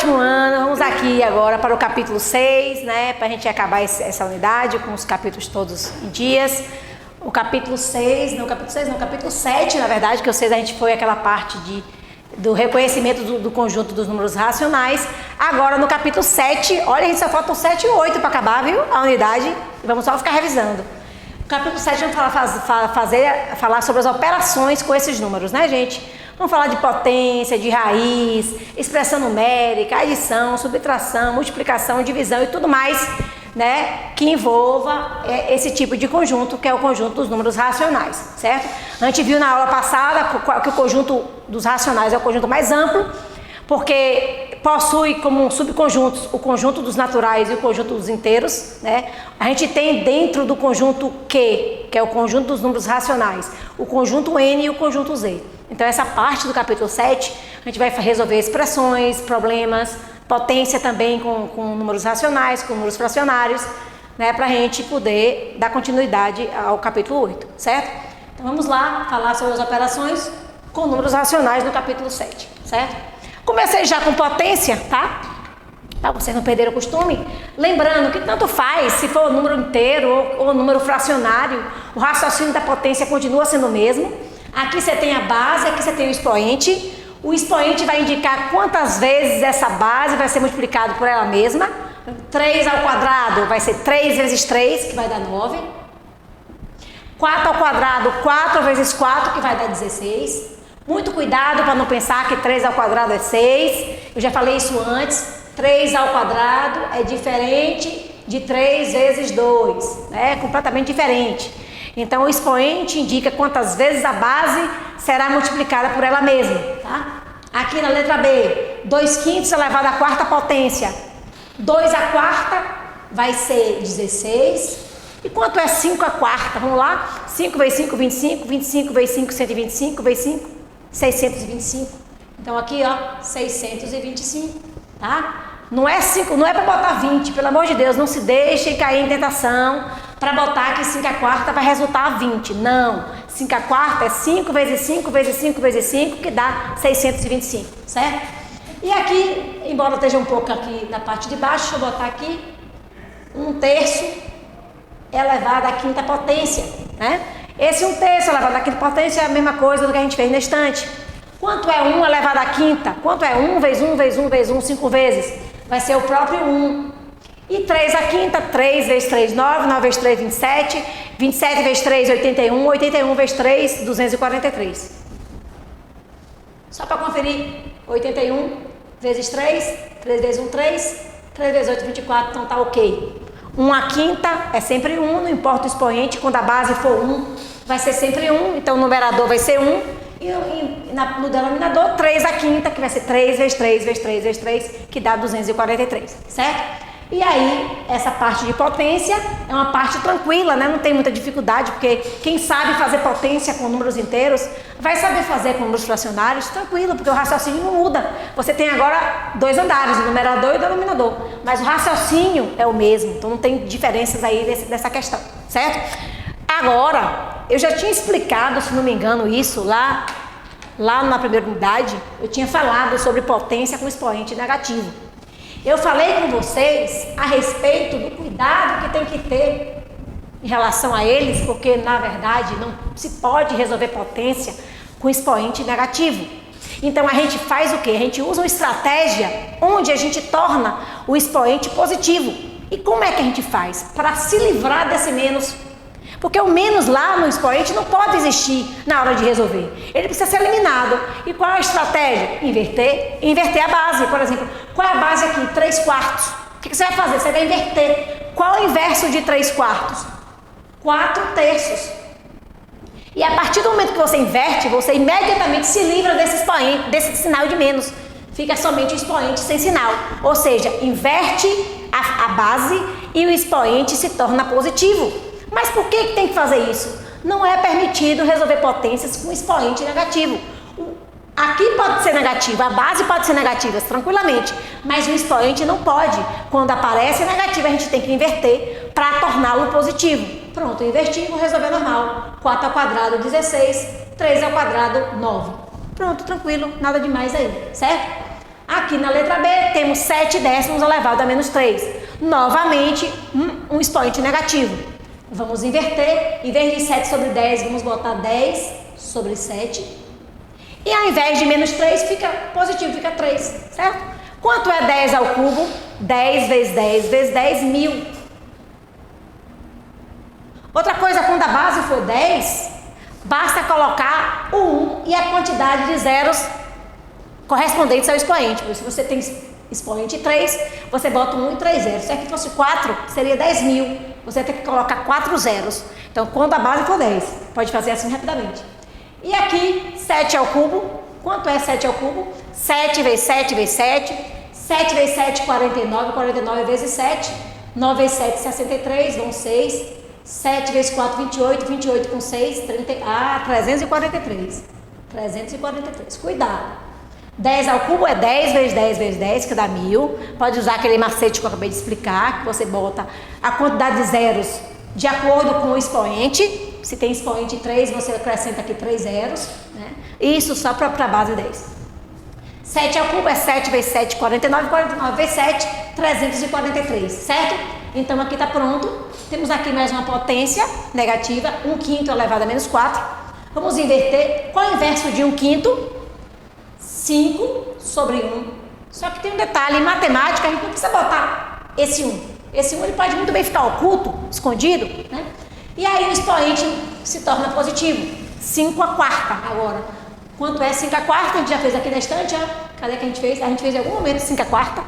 último ano, vamos aqui agora para o capítulo 6, né? Para a gente acabar essa unidade com os capítulos todos em dias. O capítulo 6, não, o capítulo 7, na verdade, que o 6 a gente foi aquela parte do reconhecimento do conjunto dos números racionais. Agora no capítulo 7, olha, a gente só faltam 7 e 8 para acabar, viu? A unidade, vamos só ficar revisando. No capítulo 7 vamos falar sobre as operações com esses números, né, gente? Vamos falar de potência, de raiz, expressão numérica, adição, subtração, multiplicação, divisão e tudo mais, né, que envolva esse tipo de conjunto, que é o conjunto dos números racionais, certo? A gente viu na aula passada que o conjunto dos racionais é o conjunto mais amplo, porque possui como subconjuntos o conjunto dos naturais e o conjunto dos inteiros, né? A gente tem dentro do conjunto Q, que é o conjunto dos números racionais, o conjunto N e o conjunto Z. Então essa parte do capítulo 7, a gente vai resolver expressões, problemas, potência também com números racionais, com números fracionários, né? Para a gente poder dar continuidade ao capítulo 8, certo? Então vamos lá falar sobre as operações com números racionais no capítulo 7, certo? Comecei já com potência, tá? Para vocês não perderem o costume. Lembrando que tanto faz se for o número inteiro ou número fracionário, o raciocínio da potência continua sendo o mesmo. Aqui você tem a base, aqui você tem o expoente. O expoente vai indicar quantas vezes essa base vai ser multiplicado por ela mesma. 3 ao quadrado vai ser 3 vezes 3, que vai dar 9. 4 ao quadrado, 4 vezes 4, que vai dar 16. Muito cuidado para não pensar que 3 ao quadrado é 6. Eu já falei isso antes. 3 ao quadrado é diferente de 3 vezes 2. É completamente diferente. Então, o expoente indica quantas vezes a base será multiplicada por ela mesma. Tá? Aqui na letra B, 2/5 elevado à quarta potência. 2 à quarta vai ser 16. E quanto é 5 à quarta? Vamos lá? 5 vezes 5, 25. 25 vezes 5, 125. Vezes 5, 625. Então aqui, ó, 625, tá? Não é 5, não é para botar 20, pelo amor de Deus, não se deixem cair em tentação para botar que 5 à quarta vai resultar 20. Não, 5 à quarta é 5 vezes 5 vezes 5 vezes 5, que dá 625, certo? E aqui, embora esteja um pouco aqui na parte de baixo, deixa eu botar aqui 1/3 elevado à quinta potência, né? Esse 1/3 elevado à quinta potência é a mesma coisa do que a gente fez na estante. Quanto é 1 elevado à quinta? Quanto é 1 vezes 1 vezes 1 vezes 1, 5 vezes? Vai ser o próprio 1. E 3 à quinta, 3 vezes 3, 9, 9 vezes 3, 27, 27 vezes 3, 81, 81 vezes 3, 243. Só para conferir, 81 vezes 3, 3 vezes 1, 3, 3 vezes 8, 24, então tá ok. 1 à quinta é sempre 1, não importa o expoente, quando a base for 1, vai ser sempre 1, então o numerador vai ser 1, e no denominador 3 à quinta, que vai ser 3 vezes 3 vezes 3 vezes 3, que dá 243, certo? E aí, essa parte de potência é uma parte tranquila, né? Não tem muita dificuldade, porque quem sabe fazer potência com números inteiros, vai saber fazer com números fracionários, tranquilo, porque o raciocínio não muda. Você tem agora 2 andares, o numerador e o denominador, mas o raciocínio é o mesmo, então não tem diferenças aí dessa questão, certo? Agora, eu já tinha explicado, se não me engano, isso lá na primeira unidade, eu tinha falado sobre potência com expoente negativo. Eu falei com vocês a respeito do cuidado que tem que ter em relação a eles, porque na verdade não se pode resolver potência com expoente negativo. Então a gente faz o quê? A gente usa uma estratégia onde a gente torna o expoente positivo. E como é que a gente faz? Para se livrar desse menos. Porque o menos lá no expoente não pode existir na hora de resolver. Ele precisa ser eliminado. E qual é a estratégia? Inverter a base. Por exemplo, qual é a base aqui? 3/4. O que você vai fazer? Você vai inverter. Qual é o inverso de 3/4? 4/3. E a partir do momento que você inverte, você imediatamente se livra desse expoente, desse sinal de menos. Fica somente o expoente sem sinal. Ou seja, inverte a base e o expoente se torna positivo. Mas por que tem que fazer isso? Não é permitido resolver potências com expoente negativo. Aqui pode ser negativo, a base pode ser negativa, tranquilamente, mas o expoente não pode. Quando aparece negativo, a gente tem que inverter para torná-lo positivo. Pronto, inverti, vou resolver normal. 4 ao quadrado, 16, 3 ao quadrado, 9. Pronto, tranquilo, nada demais aí, certo? Aqui na letra B, temos 7 décimos elevado a menos 3. Novamente, um expoente negativo. Vamos inverter. Em vez de 7 sobre 10, vamos botar 10 sobre 7. E ao invés de menos 3, fica positivo, fica 3, certo? Quanto é 10 ao cubo? 10 vezes 10 vezes 10, 1000. Outra coisa, quando a base for 10, basta colocar o 1 e a quantidade de zeros correspondentes ao expoente. Se você tem expoente 3, você bota 1 e 3 zeros. Se aqui fosse 4, seria 10.000. Você tem que colocar 4 zeros. Então, quando a base for 10, pode fazer assim rapidamente. E aqui, 7 ao cubo. Quanto é 7 ao cubo? 7 vezes 7 vezes 7. 7 vezes 7, 49. 49 vezes 7. 9 vezes 7, 63. Vão 6. 7 vezes 4, 28. 28 com 6, 343. 343. Cuidado. 10 ao cubo é 10 vezes 10 vezes 10, que dá 1000. Pode usar aquele macete que eu acabei de explicar, que você bota a quantidade de zeros de acordo com o expoente. Se tem expoente 3, você acrescenta aqui 3 zeros, né? Isso só para a base 10. 7 ao cubo é 7 vezes 7, 49. 49 vezes 7, 343, certo? Então aqui está pronto. Temos aqui mais uma potência negativa, 1/5 elevado a menos 4. Vamos inverter. Qual é o inverso de 1/5? 5 sobre 1. Só que tem um detalhe, em matemática a gente não precisa botar esse 1. Esse 1 ele pode muito bem ficar oculto, escondido, né? E aí o expoente se torna positivo. 5/4 agora. Quanto é 5/4? A gente já fez aqui na estante, ó. Cadê que a gente fez? A gente fez em algum momento 5/4.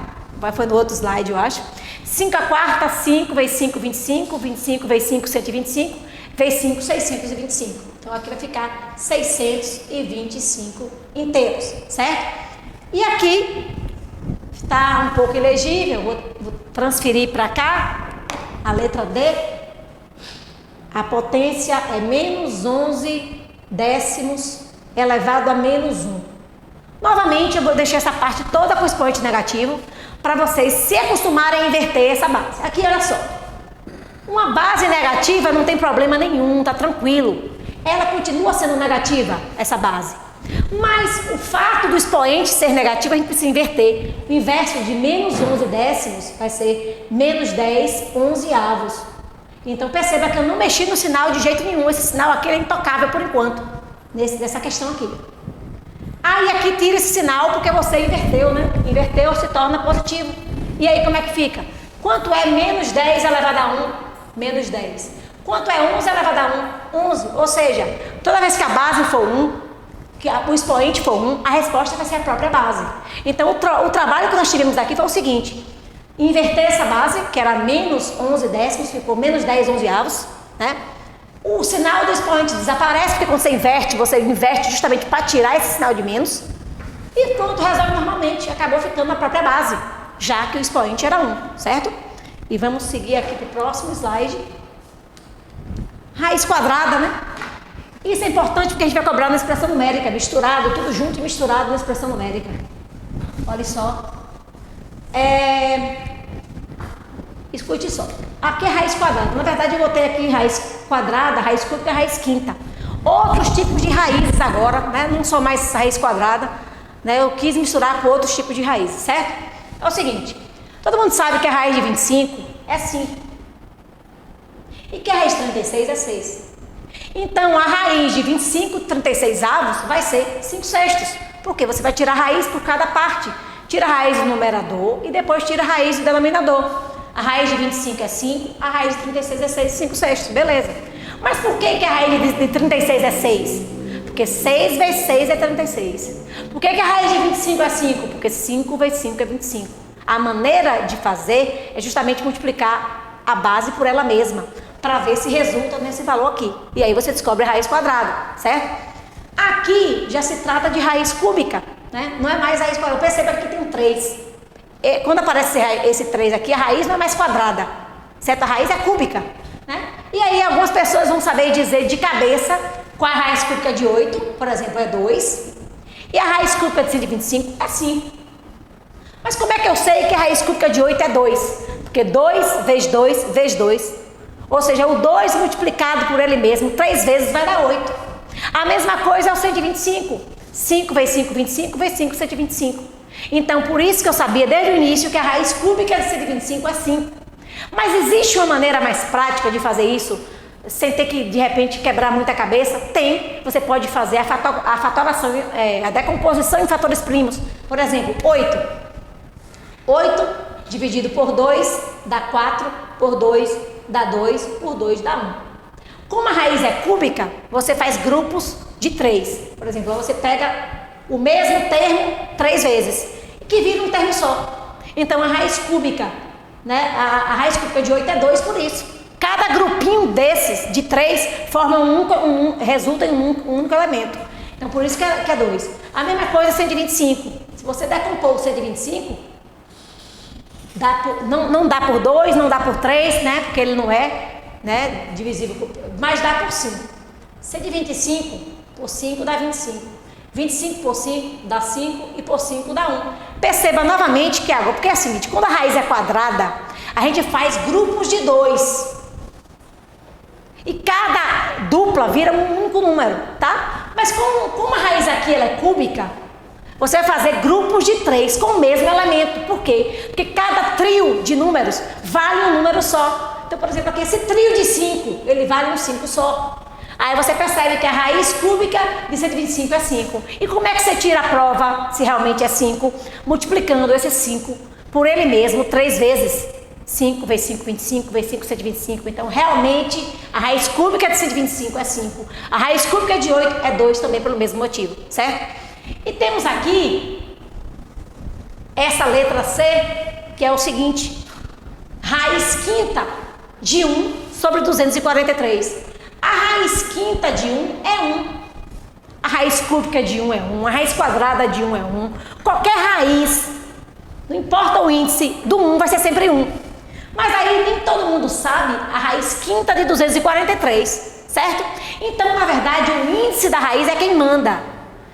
Foi no outro slide, eu acho. 5/4, 5 vezes 5, 25. 25 vezes 5, 125. Vezes 5, 625. Então aqui vai ficar 625 inteiros, certo? E aqui está um pouco ilegível, vou transferir para cá, a letra D. A potência é menos 11 décimos elevado a menos 1. Novamente eu vou deixar essa parte toda com expoente negativo, para vocês se acostumarem a inverter essa base. Aqui, olha só. Uma base negativa não tem problema nenhum, tá tranquilo. Ela continua sendo negativa, essa base. Mas o fato do expoente ser negativo, a gente precisa inverter. O inverso de menos 11 décimos vai ser menos 10 onzeavos. Então perceba que eu não mexi no sinal de jeito nenhum. Esse sinal aqui é intocável por enquanto, nessa questão aqui. Aí aqui tira esse sinal porque você inverteu, né? Inverteu, se torna positivo. E aí como é que fica? Quanto é menos 10 elevado a 1? Menos 10. Quanto é 11 elevado a 1? 11. Ou seja, toda vez que a base for 1, que o expoente for 1, a resposta vai ser a própria base. Então o trabalho que nós tivemos aqui foi o seguinte: inverter essa base, que era menos 11 décimos, ficou menos 10 onzeavos, né? O sinal do expoente desaparece, porque quando você inverte justamente para tirar esse sinal de menos. E pronto, resolve normalmente. Acabou ficando a própria base, já que o expoente era 1, certo? E vamos seguir aqui para o próximo slide. Raiz quadrada, né? Isso é importante porque a gente vai cobrar na expressão numérica, misturado, tudo junto e misturado na expressão numérica. Olha só. Escute só. Aqui é raiz quadrada. Na verdade, eu botei aqui raiz quadrada, raiz cúbica e raiz quinta. Outros tipos de raízes agora, né? Não só mais raiz quadrada, né? Eu quis misturar com outros tipos de raízes, certo? É o seguinte. Todo mundo sabe que a raiz de 25 é 5. E que a raiz de 36 é 6. Então, a raiz de 25, 36 avos vai ser 5 sextos. Porque você vai tirar a raiz por cada parte. Tira a raiz do numerador e depois tira a raiz do denominador. A raiz de 25 é 5, a raiz de 36 é 6, 5 sextos, beleza. Mas por que a raiz de 36 é 6? Porque 6 vezes 6 é 36. Por que a raiz de 25 é 5? Porque 5 vezes 5 é 25. A maneira de fazer é justamente multiplicar a base por ela mesma, para ver se resulta nesse valor aqui. E aí você descobre a raiz quadrada, certo? Aqui já se trata de raiz cúbica, né? Não é mais raiz quadrada. Perceba que tem 3. Quando aparece esse 3 aqui, a raiz não é mais quadrada, certo? A raiz é cúbica, né? E aí algumas pessoas vão saber dizer de cabeça qual a raiz cúbica de 8, por exemplo, é 2. E a raiz cúbica de 125 é 5. Mas como é que eu sei que a raiz cúbica de 8 é 2? Porque 2 vezes 2 vezes 2. Ou seja, o 2 multiplicado por ele mesmo 3 vezes vai dar 8. A mesma coisa é o 125. 5 vezes 5, 25 vezes 5, 125. Então, por isso que eu sabia desde o início que a raiz cúbica de 125 é 5. Mas existe uma maneira mais prática de fazer isso, sem ter que, de repente, quebrar muita cabeça? Tem. Você pode fazer a fatoração, a decomposição em fatores primos. Por exemplo, 8. 8 dividido por 2 dá 4, por 2 dá 2, por 2 dá 1. Como a raiz é cúbica, você faz grupos de 3. Por exemplo, você pega o mesmo termo 3 vezes, que vira um termo só. Então, a raiz cúbica, né? A raiz cúbica de 8 é 2 por isso. Cada grupinho desses, de 3, forma resulta em um único elemento. Então, por isso que é 2. A mesma coisa 125. Se você decompor o 125, não dá por 2, não dá por 3, né? Porque ele não é, né, divisível, mas dá por 5. 125 por 5 dá 25. 25 por 5 dá 5 e por 5 dá 1. Perceba novamente que agora, porque é o seguinte, quando a raiz é quadrada, a gente faz grupos de 2. E cada dupla vira um único número, tá? Mas como a raiz aqui ela é cúbica, você vai fazer grupos de 3 com o mesmo elemento. Por quê? Porque cada trio de números vale um número só. Então, por exemplo, aqui esse trio de 5, ele vale um 5 só. Aí você percebe que a raiz cúbica de 125 é 5. E como é que você tira a prova se realmente é 5? Multiplicando esse 5 por ele mesmo 3 vezes. 5 vezes 5, 25, vezes 5, 125. Então, realmente, a raiz cúbica de 125 é 5. A raiz cúbica de 8 é 2 também pelo mesmo motivo, certo? E temos aqui essa letra C, que é o seguinte. Raiz quinta de 1 sobre 243. A raiz quinta de 1 é 1. A raiz cúbica de 1 é 1. A raiz quadrada de 1 é 1. Qualquer raiz, não importa o índice, do 1 vai ser sempre 1. Mas aí nem todo mundo sabe a raiz quinta de 243, certo? Então, na verdade, o índice da raiz é quem manda.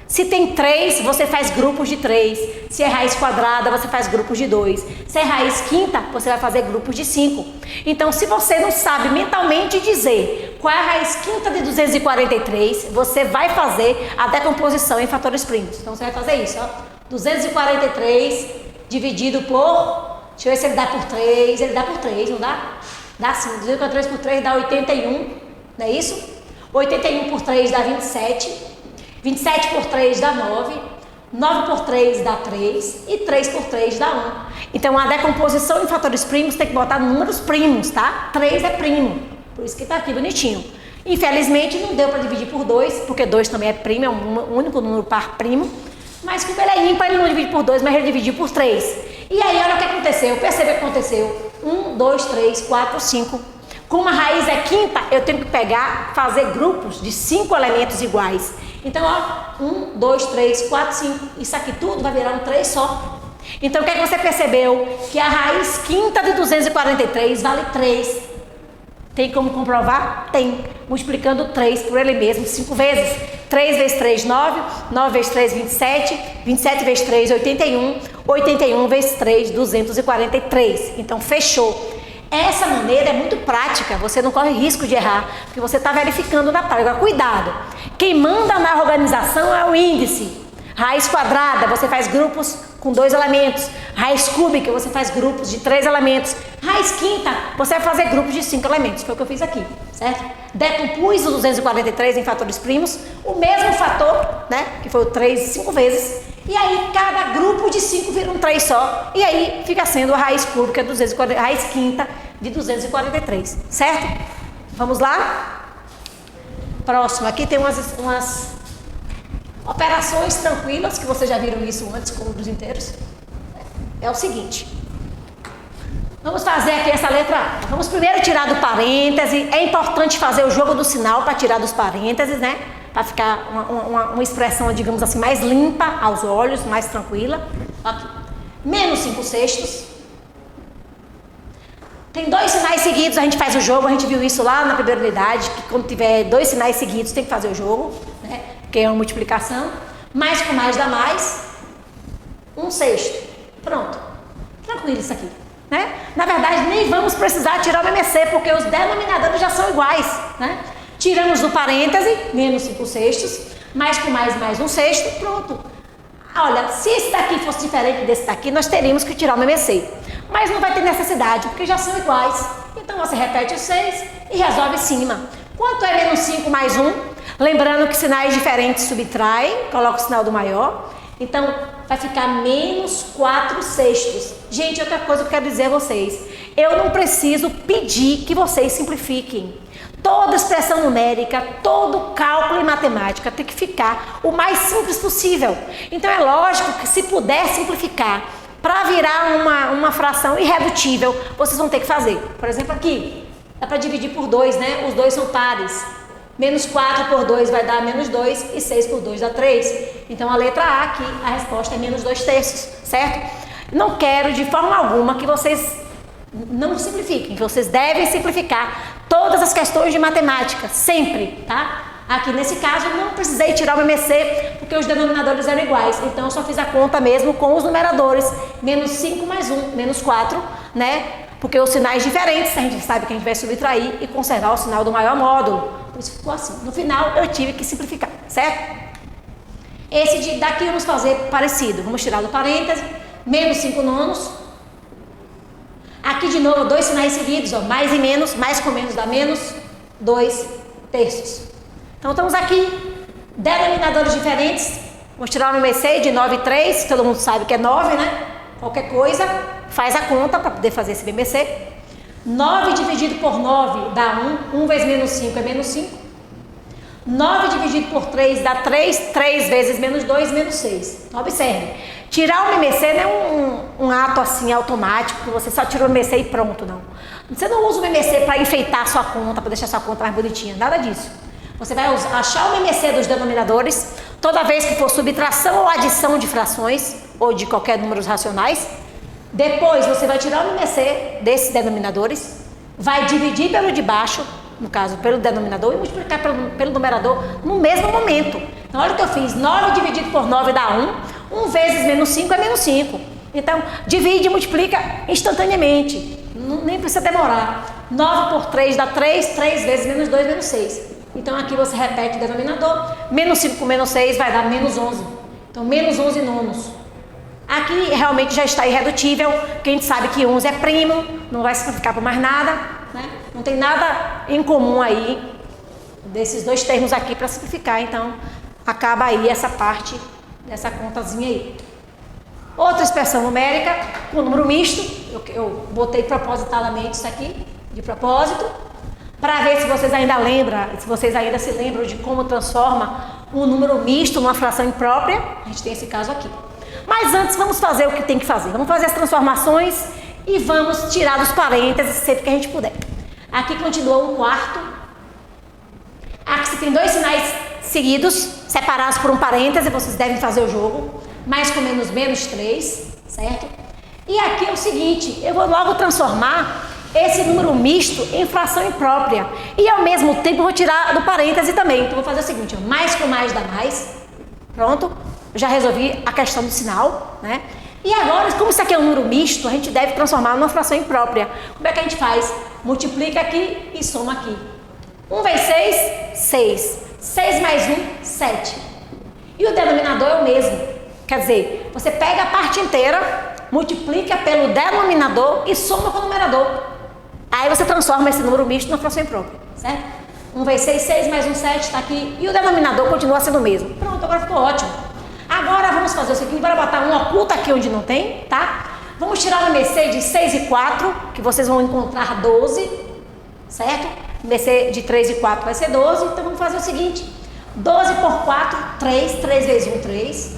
Se tem 3, você faz grupos de 3. Se é raiz quadrada, você faz grupos de 2. Se é raiz quinta, você vai fazer grupos de 5. Então, se você não sabe mentalmente dizer qual é a raiz quinta de 243, você vai fazer a decomposição em fatores primos. Então, você vai fazer isso, ó. 243 dividido por... Deixa eu ver se ele dá por 3. Ele dá por 3, não dá? Dá sim. 243 por 3 dá 81, não é isso? 81 por 3 dá 27. 27 por 3 dá 9, 9 por 3 dá 3 e 3 por 3 dá 1. Então, a decomposição em fatores primos tem que botar números primos, tá? 3 é primo, por isso que tá aqui bonitinho. Infelizmente, não deu para dividir por 2, porque 2 também é primo, é um único número par primo. Mas como ele é ímpar, ele não divide por 2, mas ele dividiu por 3. E aí, olha o que aconteceu, percebe o que aconteceu. 1, 2, 3, 4, 5. Como a raiz é quinta, eu tenho que fazer grupos de 5 elementos iguais. Então, ó, 1, 2, 3, 4, 5. Isso aqui tudo vai virar um 3 só. Então, o que é que você percebeu? Que a raiz quinta de 243 vale 3. Tem como comprovar? Tem. Multiplicando 3 por ele mesmo 5 vezes. 3 vezes 3, 9. 9 vezes 3, 27. 27 vezes 3, 81. 81 vezes 3, 243. Então, fechou. Essa maneira é muito prática, você não corre risco de errar, porque você está verificando na prática. Agora, cuidado, quem manda na organização é o índice. Raiz quadrada, você faz grupos com 2 elementos. Raiz cúbica, você faz grupos de 3 elementos. Raiz quinta, você vai fazer grupos de 5 elementos, foi o que eu fiz aqui, certo? Decompus o 243 em fatores primos, o mesmo fator, né, que foi o 3 5 vezes. E aí, cada grupo de 5 vira um 3 só. E aí, fica sendo a raiz cúbica, raiz quinta de 243, certo? Vamos lá? Próximo, aqui tem umas operações tranquilas, que vocês já viram isso antes com números inteiros. É o seguinte. Vamos fazer aqui essa letra A. Vamos primeiro tirar do parêntese. É importante fazer o jogo do sinal para tirar dos parênteses, né? Para ficar uma expressão, digamos assim, mais limpa aos olhos, mais tranquila. Aqui. Menos 5 sextos. Tem 2 sinais seguidos, a gente faz o jogo. A gente viu isso lá na primeira unidade, que quando tiver 2 sinais seguidos tem que fazer o jogo, né? Porque é uma multiplicação. Mais com mais dá mais. 1 sexto. Pronto. Tranquilo isso aqui, né? Na verdade, nem vamos precisar tirar o MMC, porque os denominadores já são iguais, né? Tiramos do parêntese, menos 5 sextos, mais com mais 1 sexto, pronto. olha, se esse daqui fosse diferente desse daqui, nós teríamos que tirar o MMC. Mas não vai ter necessidade, porque já são iguais. Então você repete o 6 e resolve em cima. Quanto é menos 5 mais 1? Lembrando que sinais diferentes subtraem, coloca o sinal do maior. Então vai ficar menos 4 sextos. Gente, outra coisa que eu quero dizer a vocês. Eu não preciso pedir que vocês simplifiquem. Toda expressão numérica, todo cálculo em matemática tem que ficar o mais simples possível. Então é lógico que se puder simplificar para virar uma fração irredutível, vocês vão ter que fazer. Por exemplo, aqui, dá para dividir por 2, né? Os dois são pares. Menos 4 por 2 vai dar menos 2 e 6 por 2 dá 3. Então a letra A aqui, a resposta é menos 2 terços, certo? Não quero de forma alguma que vocês não simplifiquem, que vocês devem simplificar todas as questões de matemática, sempre, tá? Aqui nesse caso eu não precisei tirar o MMC porque os denominadores eram iguais, então eu só fiz a conta mesmo com os numeradores, menos 5 mais 1, menos 4, né? Porque os sinais diferentes, a gente sabe que a gente vai subtrair e conservar o sinal do maior módulo, por isso ficou assim. No final eu tive que simplificar, certo? Esse daqui vamos fazer parecido, vamos tirar do parêntese, menos 5 nonos. Aqui de novo, dois sinais seguidos, ó, mais e menos, mais com menos dá menos 2 terços. Então estamos aqui, denominadores diferentes, vamos tirar o MMC de 9 e 3, todo mundo sabe que é 9, né? Qualquer coisa, faz a conta para poder fazer esse MMC. 9 dividido por 9 dá 1, 1 vezes menos 5 é menos 5. 9 dividido por 3 dá 3, 3 vezes menos 2, menos 6. Então observe, tirar o MMC não é um ato assim automático, que você só tira o MMC e pronto, não. Você não usa o MMC para enfeitar a sua conta, para deixar a sua conta mais bonitinha, nada disso. Você vai achar o MMC dos denominadores, toda vez que for subtração ou adição de frações, ou de qualquer números racionais. Depois você vai tirar o MMC desses denominadores, vai dividir pelo de baixo, no caso pelo denominador, e multiplicar pelo numerador no mesmo momento. Então olha o que eu fiz, 9 dividido por 9 dá 1, 1 vezes menos 5 é menos 5. Então divide e multiplica instantaneamente, nem precisa demorar. 9 por 3 dá 3, 3 vezes menos 2, menos 6. Então aqui você repete o denominador, menos 5 com menos 6 vai dar menos 11. Então menos 11 nonos. Aqui realmente já está irredutível, porque a gente sabe que 11 é primo, não vai simplificar por mais nada, né? Não tem nada em comum aí desses dois termos aqui para simplificar, então acaba aí essa parte dessa contazinha aí. Outra expressão numérica, com número misto, eu botei propositadamente isso aqui, de propósito, para ver se vocês ainda lembram, se vocês ainda se lembram de como transforma um número misto numa fração imprópria. A gente tem esse caso aqui. Mas antes vamos fazer o que tem que fazer. Vamos fazer as transformações e vamos tirar dos parênteses sempre que a gente puder. Aqui continua um quarto. Aqui você tem dois sinais seguidos, separados por um parêntese, vocês devem fazer o jogo. Mais com menos, menos 3, certo? E aqui é o seguinte, eu vou logo transformar esse número misto em fração imprópria. E ao mesmo tempo vou tirar do parêntese também. Então vou fazer o seguinte, ó, mais com mais dá mais. Pronto, já resolvi a questão do sinal, né? E agora, como isso aqui é um número misto, a gente deve transformar numa fração imprópria. Como é que a gente faz? Multiplica aqui e soma aqui. 1 vezes 6, 6. 6 mais 1, 7. E o denominador é o mesmo. Quer dizer, você pega a parte inteira, multiplica pelo denominador e soma com o numerador. Aí você transforma esse número misto numa fração imprópria, certo? 1 vezes 6, 6 mais 1, 7, está aqui. E o denominador continua sendo o mesmo. Pronto, agora ficou ótimo. Agora vamos fazer o seguinte, bora botar um oculto aqui onde não tem, tá? Vamos tirar o MMC de 6 e 4, que vocês vão encontrar 12, certo? MMC de 3 e 4 vai ser 12, então vamos fazer o seguinte. 12 por 4, 3, 3 vezes 1, 3.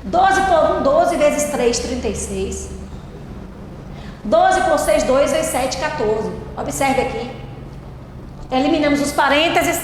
12 por 1, 12 vezes 3, 36. 12 por 6, 2 vezes 7, 14. Observe aqui. Eliminamos os parênteses,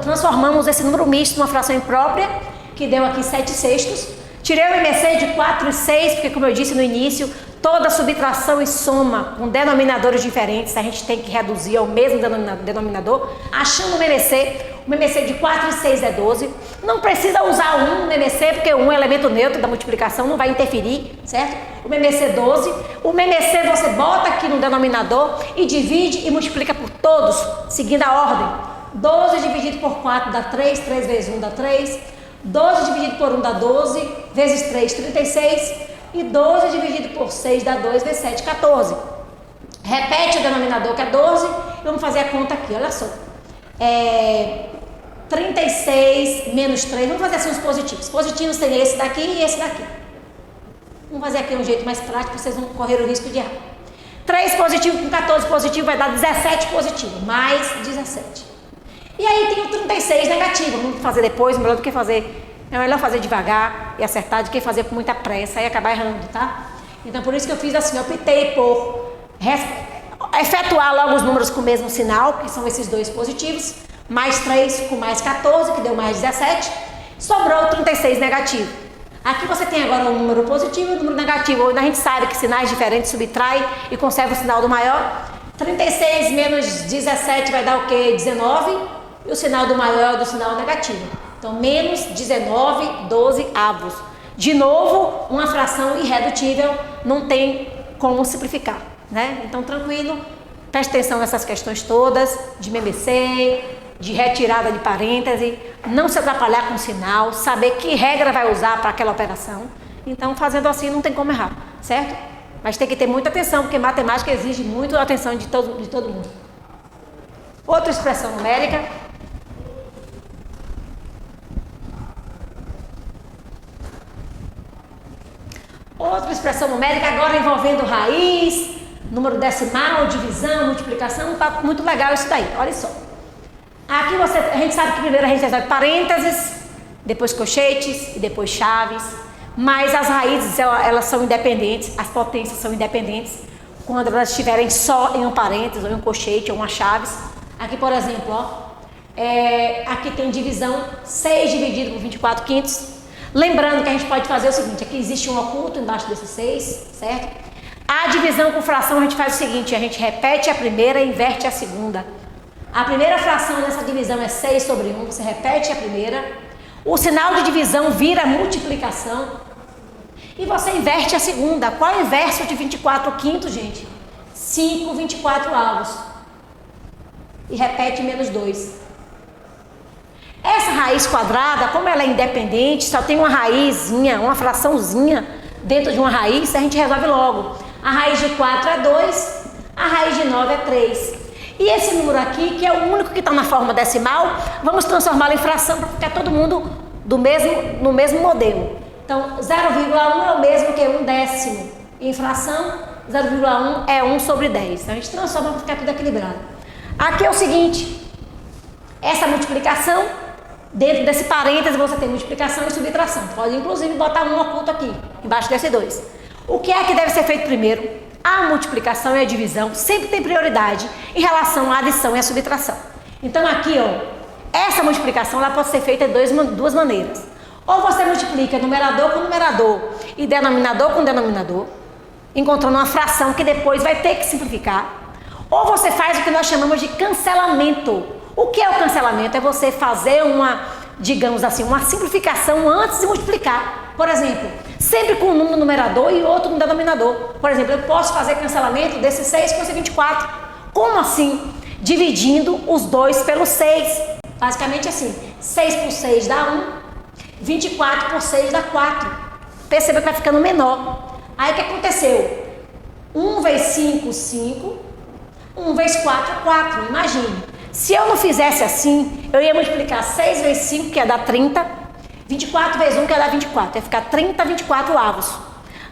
transformamos esse número misto numa fração imprópria, que deu aqui 7 sextos. Tirei o MMC de 4 e 6, porque como eu disse no início, toda subtração e soma com denominadores diferentes, a gente tem que reduzir ao mesmo denominador. Achando o MMC de 4 e 6 é 12. Não precisa usar o 1 no MMC, porque o 1 é elemento neutro da multiplicação, não vai interferir, certo? O MMC é 12. O MMC você bota aqui no denominador e divide e multiplica por todos, seguindo a ordem. 12 dividido por 4 dá 3, 3 vezes 1 dá 3. 12 dividido por 1 dá 12, vezes 3, 36, e 12 dividido por 6 dá 2, vezes 7, 14. Repete o denominador, que é 12, e vamos fazer a conta aqui, olha só. 36 menos 3, vamos fazer assim os positivos. Positivos tem esse daqui e esse daqui. Vamos fazer aqui um jeito mais prático, vocês vão correr o risco de errar. 3 positivo com 14 positivo vai dar 17 positivo, mais 17. E aí tem o 36 negativo, vamos fazer depois, melhor do que fazer. É melhor fazer devagar e acertar do que fazer com muita pressa e acabar errando, tá? Então por isso que eu fiz assim, eu optei por efetuar logo os números com o mesmo sinal, que são esses dois positivos, mais 3 com mais 14, que deu mais 17, sobrou 36 negativo. Aqui você tem agora um número positivo e um número negativo. A gente sabe que sinais diferentes subtrai e conserva o sinal do maior. 36 menos 17 vai dar o quê? 19. E o sinal do maior é do sinal negativo. Então, menos 19 12avos. De novo, uma fração irredutível, não tem como simplificar, né? Então, tranquilo, preste atenção nessas questões todas, de MMC, de retirada de parêntese, não se atrapalhar com o sinal, saber que regra vai usar para aquela operação. Então, fazendo assim, não tem como errar, certo? Mas tem que ter muita atenção, porque matemática exige muito atenção de todo mundo. Outra expressão numérica. Outra expressão numérica, agora envolvendo raiz, número decimal, divisão, multiplicação, tá muito legal isso daí, olha só. Aqui a gente sabe que primeiro a gente recebe parênteses, depois colchetes e depois chaves, mas as raízes elas são independentes, as potências são independentes quando elas estiverem só em um parênteses, ou em um colchete, ou uma chaves. Aqui, por exemplo, ó, aqui tem divisão 6 dividido por 24 quintos. Lembrando que a gente pode fazer o seguinte, aqui existe um oculto embaixo desse 6, certo? A divisão com fração a gente faz o seguinte, a gente repete a primeira e inverte a segunda. A primeira fração dessa divisão é 6 sobre 1, você repete a primeira. O sinal de divisão vira multiplicação. E você inverte a segunda. Qual é o inverso de 24 quintos, gente? 5 24avos. E repete menos 2. Essa raiz quadrada, como ela é independente, só tem uma raizinha, uma fraçãozinha dentro de uma raiz, a gente resolve logo. A raiz de 4 é 2, a raiz de 9 é 3. E esse número aqui, que é o único que está na forma decimal, vamos transformá-lo em fração para ficar todo mundo no mesmo modelo. Então, 0,1 é o mesmo que 1 décimo. Em fração, 0,1 é 1 sobre 10. Então, a gente transforma para ficar tudo equilibrado. Aqui é o seguinte, essa multiplicação, dentro desse parêntese você tem multiplicação e subtração. Pode inclusive botar um oculto aqui, embaixo desse 2. O que é que deve ser feito primeiro? A multiplicação e a divisão sempre tem prioridade em relação à adição e à subtração. Então aqui, ó, essa multiplicação ela pode ser feita de duas maneiras. Ou você multiplica numerador com numerador e denominador com denominador, encontrando uma fração que depois vai ter que simplificar. Ou você faz o que nós chamamos de cancelamento. O que é o cancelamento? É você fazer digamos assim, uma simplificação antes de multiplicar. Por exemplo, sempre com um no numerador e outro no denominador. Por exemplo, eu posso fazer cancelamento desse 6 com esse 24. Como assim? Dividindo os dois pelo 6. Basicamente assim, 6 por 6 dá 1, 24 por 6 dá 4. Perceba que vai ficando menor. Aí o que aconteceu? 1 vezes 5, 5. 1 vezes 4, 4. Imagine. Se eu não fizesse assim, eu ia multiplicar 6 vezes 5, que ia dar 30. 24 vezes 1, que ia dar 24. Ia ficar 30, 24 avos.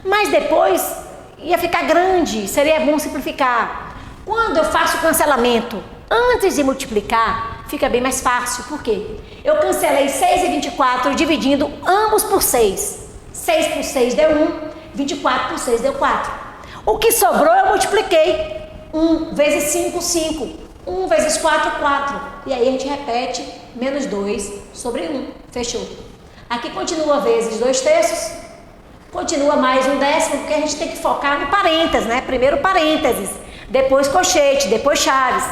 Mas depois ia ficar grande. Seria bom simplificar. Quando eu faço o cancelamento antes de multiplicar, fica bem mais fácil. Por quê? Eu cancelei 6 e 24 dividindo ambos por 6. 6 por 6 deu 1. 24 por 6 deu 4. O que sobrou eu multipliquei. 1 vezes 5, 5. 1 vezes 4, 4. E aí a gente repete menos 2 sobre 1. Fechou. Aqui continua vezes 2 terços. Continua mais 1 décimo, porque a gente tem que focar no parênteses, né? Primeiro parênteses, depois colchete, depois chaves.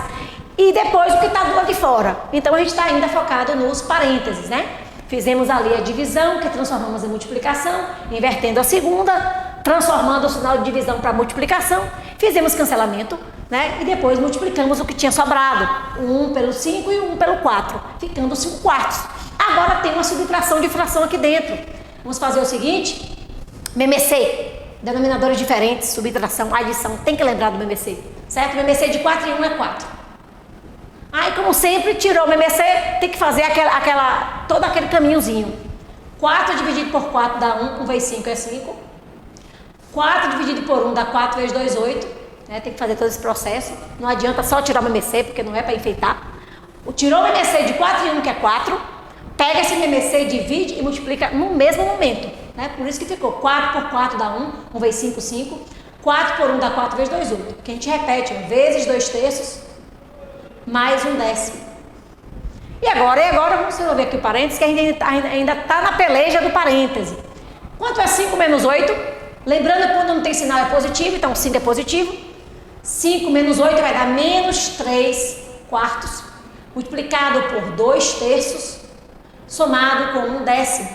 E depois o que está do lado de fora. Então a gente está ainda focado nos parênteses, né? Fizemos ali a divisão, que transformamos em multiplicação, invertendo a segunda, transformando o sinal de divisão para multiplicação. Fizemos cancelamento, né? E depois multiplicamos o que tinha sobrado. 1 pelo 5 e 1 pelo 4, ficando 5 quartos. agora tem uma subtração de fração aqui dentro. Vamos fazer o seguinte, MMC, denominadores diferentes, subtração, adição, tem que lembrar do MMC, certo? MMC de 4 em 1 é 4. Aí, como sempre, tirou o MMC, tem que fazer todo aquele caminhozinho. 4 dividido por 4 dá 1, 1 vezes 5 é 5. 4 dividido por 1 dá 4 vezes 2, 8. Né? Tem que fazer todo esse processo. Não adianta só tirar o MMC, porque não é para enfeitar. Tirou o MMC de 4 em 1, que é 4. Pega esse MMC, divide e multiplica no mesmo momento. Né? Por isso que ficou 4 por 4 dá 1, 1 vezes 5, 5. 4 por 1 dá 4 vezes 2, 8. Que a gente repete, vezes 2 terços, mais 1 décimo. E agora vamos resolver aqui o parênteses, que ainda está na peleja do parêntese. Quanto é 5 menos 8? Lembrando que quando não tem sinal é positivo, então 5 é positivo. 5 menos 8 vai dar menos 3 quartos, multiplicado por 2 terços, somado com 1 décimo.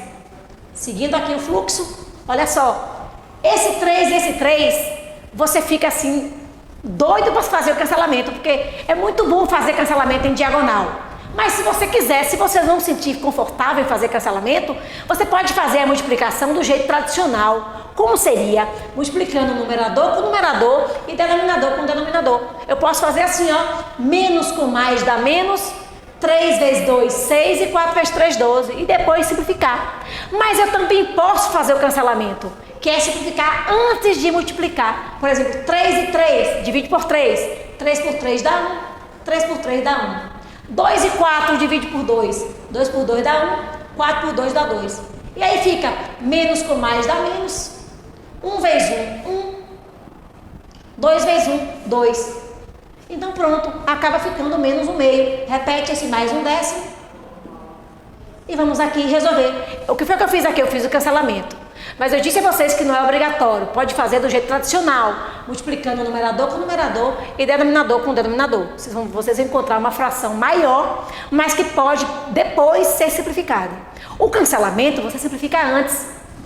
Seguindo aqui o fluxo, olha só. Esse 3, você fica assim, doido para fazer o cancelamento, porque é muito bom fazer cancelamento em diagonal. Mas se você quiser, se você não se sentir confortável em fazer cancelamento, você pode fazer a multiplicação do jeito tradicional. Como seria? Multiplicando numerador com numerador e denominador com denominador. Eu posso fazer assim, ó, menos com mais dá menos, 3 vezes 2, 6 e 4 vezes 3, 12. E depois simplificar. Mas eu também posso fazer o cancelamento, que é simplificar antes de multiplicar. Por exemplo, 3 e 3, divide por 3. 3 por 3 dá 1, 3 por 3 dá 1. 2 e 4 divide por 2. 2 por 2 dá 1, 4 por 2 dá 2. E aí fica menos com mais dá menos. 1 vezes 1, 1. 2 vezes 1, 2. Então pronto, acaba ficando menos 1 meio. Repete esse mais 1 décimo. E vamos aqui resolver. O que foi que eu fiz aqui? Eu fiz o cancelamento. Mas eu disse a vocês que não é obrigatório. Pode fazer do jeito tradicional, multiplicando numerador com numerador e denominador com denominador. Vocês vão encontrar uma fração maior, mas que pode depois ser simplificada. O cancelamento você simplifica antes.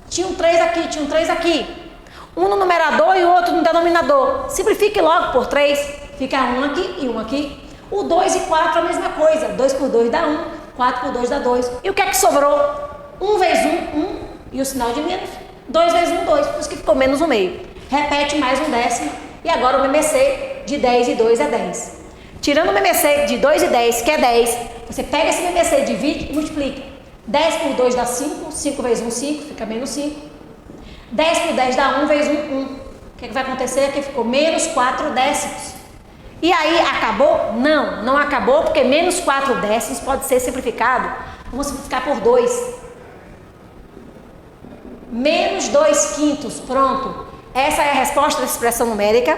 Tinha um 3 aqui, tinha um 3 aqui. Um no numerador e outro no denominador. Simplifique logo por 3. Fica um aqui e um aqui. O 2 e 4 é a mesma coisa. 2 por 2 dá 1, 4 por 2 dá 2. E o que é que sobrou? 1 vezes 1, 1. E o sinal de menos, 2 vezes 1, 2, por isso que ficou menos 1 meio. Repete mais 1 décimo, e agora o MMC de 10 e 2 é 10. Tirando o MMC de 2 e 10, que é 10, você pega esse MMC, divide e multiplica. 10 por 2 dá 5, 5 vezes 1, 5, fica menos 5. 10 por 10 dá 1 vezes 1, 1. O que vai acontecer? Aqui ficou menos 4 décimos. E aí, acabou? Não, não acabou, porque menos 4 décimos pode ser simplificado. Vamos simplificar por 2. Menos 2 quintos, pronto. Essa é a resposta da expressão numérica.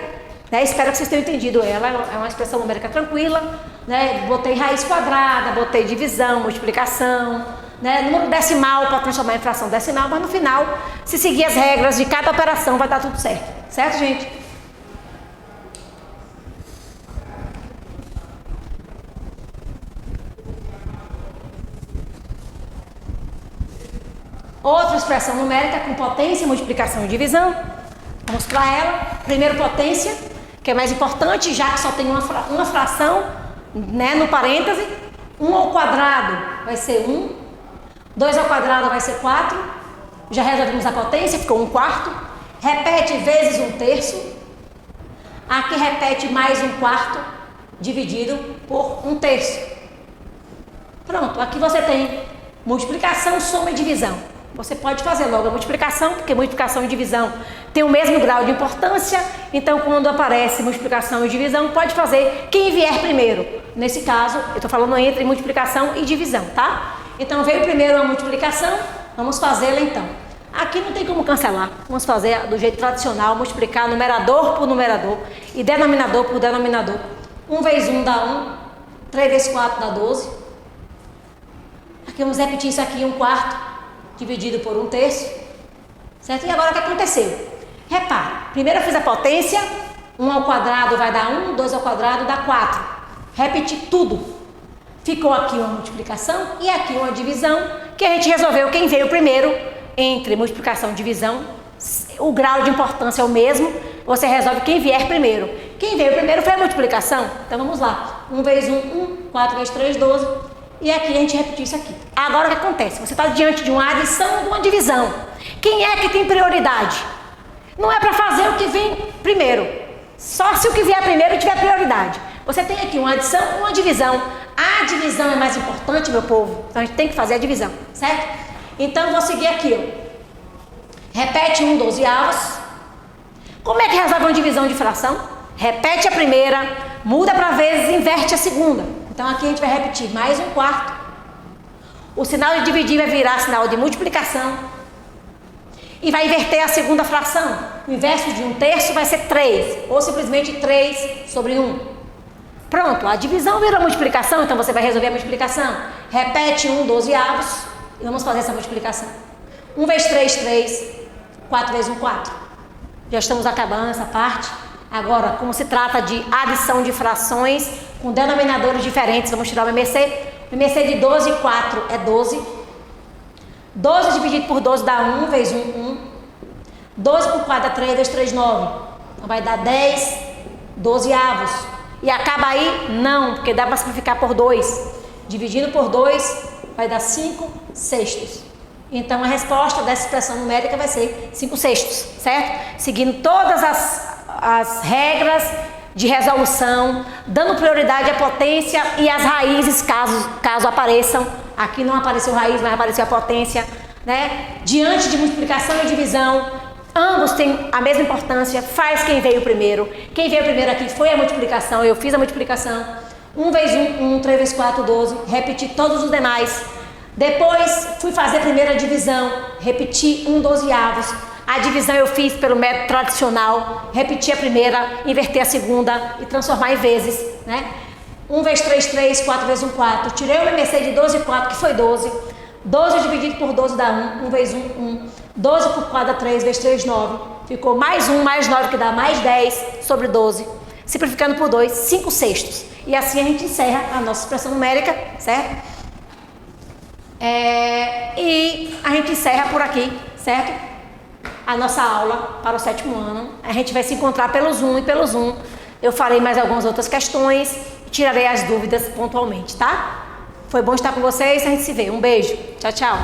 Né? Espero que vocês tenham entendido ela. É uma expressão numérica tranquila. Né? Botei raiz quadrada, botei divisão, multiplicação. Né? Número decimal para transformar em fração decimal. Mas no final, se seguir as regras de cada operação, vai dar tudo certo. Certo, gente? Outra expressão numérica com potência, multiplicação e divisão. Vamos para ela. Primeiro potência, que é mais importante, já que só tem uma fração, né, no parêntese. 1 ao quadrado vai ser 1. 2 ao quadrado vai ser 4. Já resolvemos a potência, ficou 1 quarto. Repete vezes 1 terço. Aqui repete mais 1 quarto, dividido por 1 terço. Pronto, aqui você tem multiplicação, soma e divisão. Você pode fazer logo a multiplicação, porque multiplicação e divisão tem o mesmo grau de importância, então quando aparece multiplicação e divisão, pode fazer quem vier primeiro. Nesse caso, eu estou falando entre multiplicação e divisão, tá? Então veio primeiro a multiplicação, vamos fazê-la então. Aqui não tem como cancelar, vamos fazer do jeito tradicional, multiplicar numerador por numerador e denominador por denominador. 1 vezes 1 dá 1, 3 vezes 4 dá 12. Aqui vamos repetir isso aqui, 1 quarto. Dividido por 1 terço, certo? E agora o que aconteceu? Repare, primeiro eu fiz a potência, 1 ao quadrado vai dar 1, 2 ao quadrado dá 4. Repeti tudo. Ficou aqui uma multiplicação e aqui uma divisão, que a gente resolveu quem veio primeiro entre multiplicação e divisão. O grau de importância é o mesmo, você resolve quem vier primeiro. Quem veio primeiro foi a multiplicação, então vamos lá. 1 vezes 1, 1, 4 vezes 3, 12. e aqui a gente repetiu isso aqui. Agora o que acontece? Você está diante de uma adição ou de uma divisão. Quem é que tem prioridade? Não é para fazer o que vem primeiro. Só se o que vier primeiro tiver prioridade. Você tem aqui uma adição e uma divisão. A divisão é mais importante, meu povo. Então a gente tem que fazer a divisão, certo? Então eu vou seguir aqui, ó. Repete 1 12avos. Como é que resolve uma divisão de fração? Repete a primeira, muda para vezes e inverte a segunda. Então aqui a gente vai repetir mais 1/4. O sinal de dividir vai virar sinal de multiplicação. E vai inverter a segunda fração. O inverso de 1/3 vai ser 3. Ou simplesmente 3 sobre 1. Pronto, a divisão virou multiplicação, então você vai resolver a multiplicação. Repete 1 12avos e vamos fazer essa multiplicação. 1 vezes 3, 3. 4 vezes 1, 4. Já estamos acabando essa parte. Agora, como se trata de adição de frações com denominadores diferentes, vamos tirar o MMC. O MMC de 12 e 4 é 12. 12 dividido por 12 dá 1 vezes 1, 1. 12 por 4 dá 3 vezes 3, 9. Então vai dar 10 12avos. E acaba aí? Não, porque dá para simplificar por 2. Dividindo por 2 vai dar 5 sextos. Então a resposta dessa expressão numérica vai ser 5 sextos, certo? Seguindo todas as regras de resolução, dando prioridade à potência e às raízes, caso apareçam. Aqui não apareceu raiz, mas apareceu a potência, né? Diante de multiplicação e divisão, ambos têm a mesma importância. Faz quem veio primeiro. Quem veio primeiro aqui foi a multiplicação, eu fiz a multiplicação. 1 vezes 1, 1, 3 vezes 4, 12. Repeti todos os demais. Depois fui fazer a primeira divisão, repeti 1 12avos. A divisão eu fiz pelo método tradicional, repeti a primeira, inverter a segunda e transformar em vezes, né? 1 vezes 3, 3, 4 vezes 1, 4. Tirei o MMC de 12 e 4, que foi 12. 12 dividido por 12 dá 1, 1 vezes 1, 1. 12 por 4 dá 3 vezes 3, 9. Ficou mais 1, mais 9, que dá mais 10 sobre 12. Simplificando por 2, 5 sextos. E assim a gente encerra a nossa expressão numérica, certo? E a gente encerra por aqui, certo? A nossa aula para o 7º ano. A gente vai se encontrar pelo Zoom e pelo Zoom eu farei mais algumas outras questões e tirarei as dúvidas pontualmente, tá? Foi bom estar com vocês, a gente se vê. Um beijo. Tchau, tchau.